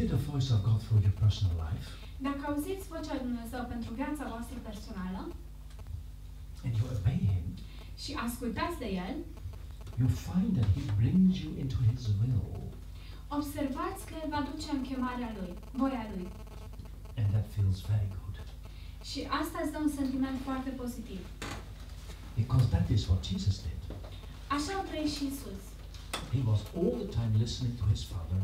hear the voice of God for your personal life, Dacă auziți vocea lui Dumnezeu pentru viața voastră personală and you obey Him, și ascultați de El, you find that He brings you into His will, observați că El va duce în chemarea Lui, voia Lui. and that feels very good. Și asta îți dă un sentiment foarte pozitiv. Because that is what Jesus did. Așa a trăit și Isus. He was all the time listening to His Father,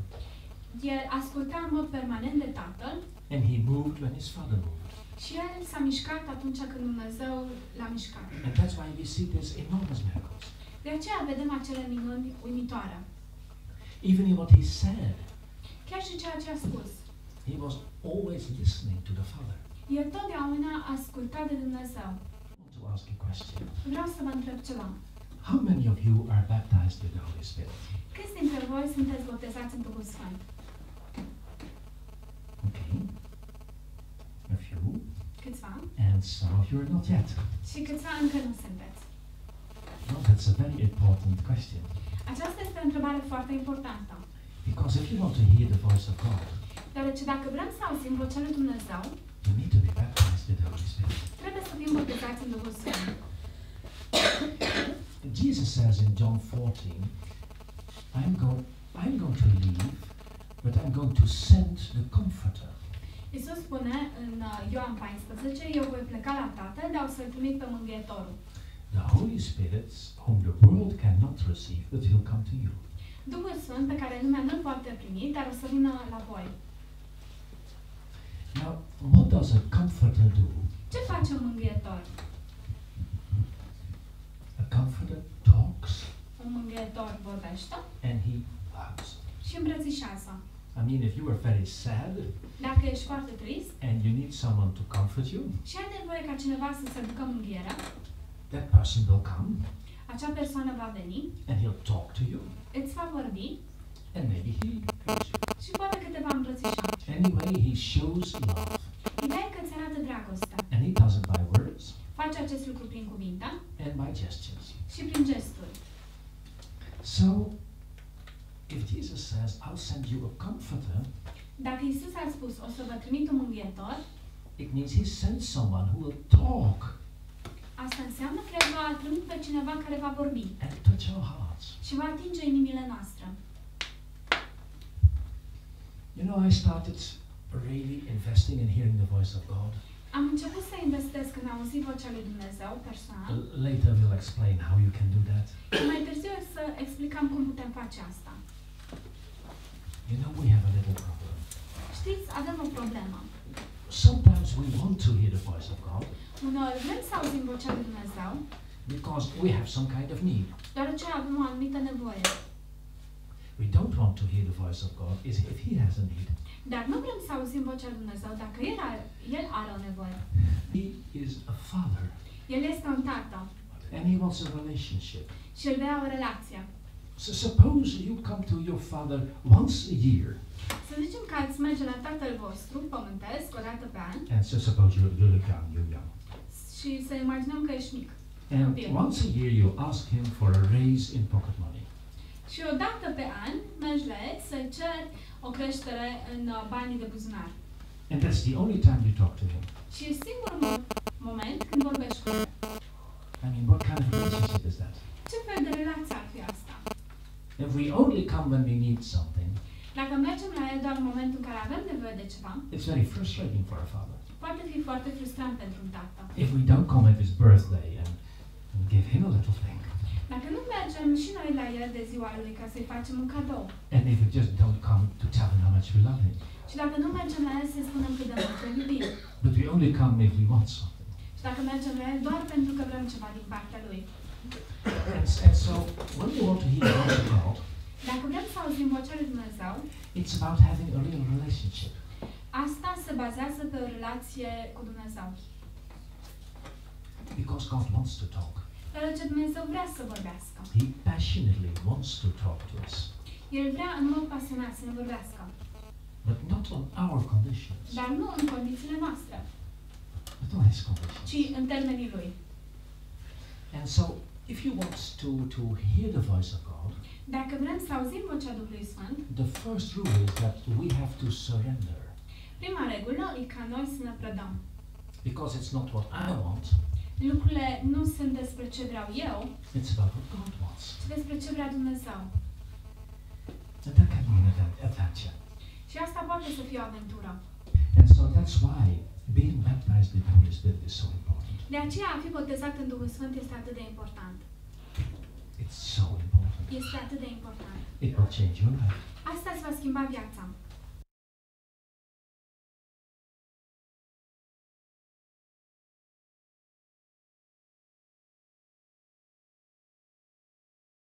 El asculta în mod permanent de Tatăl and He moved when His Father moved. și El s-a mișcat atunci când Dumnezeu l-a mișcat. And that's why we see these enormous miracles. De aceea vedem acele minuni uimitoare. Even in what He said, Chiar și ceea ce a spus. He was always listening to the Father. El totdeauna asculta de Dumnezeu. I want to ask a question. Vreau să vă întreb ceva. How many of you are baptized with the Holy Spirit? Câți dintre voi sunteți botezați în Duhul Sfânt? Okay. A few. Câțiva? And some of you are not yet. Și câțiva încă nu sunteți. Well, that's a very important question. Aceasta este o întrebare foarte importantă. Because if you want to hear the voice of God, Deoarece dacă vrem să auzim vocea lui Dumnezeu, you need to be baptized with the Holy Spirit. trebuie să fim botezați în Duhul Sfânt. Jesus says in John 14, I'm going to leave, but I'm going to send the Comforter. Iisus spune în Ioan 14, eu voi pleca la Tatăl, dar o să-L trimit pe Mângâietorul. The Holy Spirit, whom the world cannot receive, but He'll come to you. Duhul Sfânt pe care lumea nu-L poate primi, dar o să vină la voi. Now, what does a Comforter do? Ce face un mângâietor? A Comforter talks Un mângâietor vorbește and He hugs. și îmbrățișează. I mean, if you are very sad Dacă ești foarte trist and you need someone to comfort you, și ai nevoie ca cineva să-ți aducă mângâierea, that person will come acea persoană va veni, and he'll talk to you, îți va vorbi and maybe he'll hug you. și poate că te va îmbrățișa. Anyway, He shows love, Ideea e că îți arată dragostea. and He does it by words Face acest lucru prin cuvinte and by gestures. și prin gesturi. So, if Jesus says, I'll send you a comforter, Dacă Isus a spus, o să vă trimit un mângâietor, it means He sends someone who will talk asta înseamnă că El va trimite pe cineva care va vorbi and touch our hearts. și va atinge inimile noastre. You know, I started really investing in hearing the voice of God. Am început să investesc în a auzi vocea lui Dumnezeu personal. Later we'll explain how you can do that. Mai târziu să explicăm cum putem face asta. You know, we have a little problem. Știți, avem o problemă. Sometimes we want to hear the voice of God Uneori vrem să auzim vocea lui Dumnezeu, because we have some kind of need. deoarece avem o anumită nevoie. We don't want to hear the voice of God if He has a need. Dar nu vrem să auzim vocea lui Dumnezeu dacă El are o nevoie. He is a father El este un tată and He wants a relationship. și El vrea o relație. So suppose you come to your father once a year, Să zicem că ați merge la tatăl vostru pământesc o dată pe an and so suppose you're young. și să imaginăm că ești mic. And once a year you ask Him for a raise in pocket money. Și o dată pe an mergi la El să-i ceri o creștere în banii de buzunar. And that's the only time you talk to Him. Și e singurul moment când vorbești cu El. I mean, what kind of relationship is that? Ce fel de relație ar fi asta? If we only come when we need something, Dacă mergem la El doar în momentul în care avem nevoie de ceva, it's very frustrating for a father. poate fi foarte frustrant pentru un tată. If we don't come at His birthday and give Him a little thing, Dacă nu mergem și noi la El de ziua Lui ca să-i facem un cadou, and if we just don't come to tell Him how much we love Him, și dacă nu mergem la El să-i spunem cât de mult îl iubim, but we only come if we want something. și dacă mergem la El doar pentru că vrem ceva din partea Lui, And so, when we want to hear the voice of God, dacă vrem să auzim vocea lui Dumnezeu, it's about having a real relationship. asta se bazează pe o relație cu Dumnezeu. Because God wants to talk. Deoarece Dumnezeu vrea să vorbească. He passionately wants to talk to us, El vrea în mod pasionat să ne vorbească, but not on our conditions, dar nu în condițiile noastre, but on His conditions. ci în termenii Lui. And so, if you want to hear the voice of God, Dacă vrem să auzim vocea Duhului Sfânt, the first rule is that we have to surrender. prima regulă e ca noi să ne predăm. Because it's not what I want, Lucrurile nu sunt despre ce vreau eu, it's about what God wants. ci despre ce vrea Dumnezeu. And that can be an adventure. Și asta poate să fie o aventură. And so that's why being baptized in the Holy Spirit is so important. De aceea, a fi botezat în Duhul Sfânt este atât de important. It's so important. Este atât de important. It will change your life. Asta îți va schimba viața.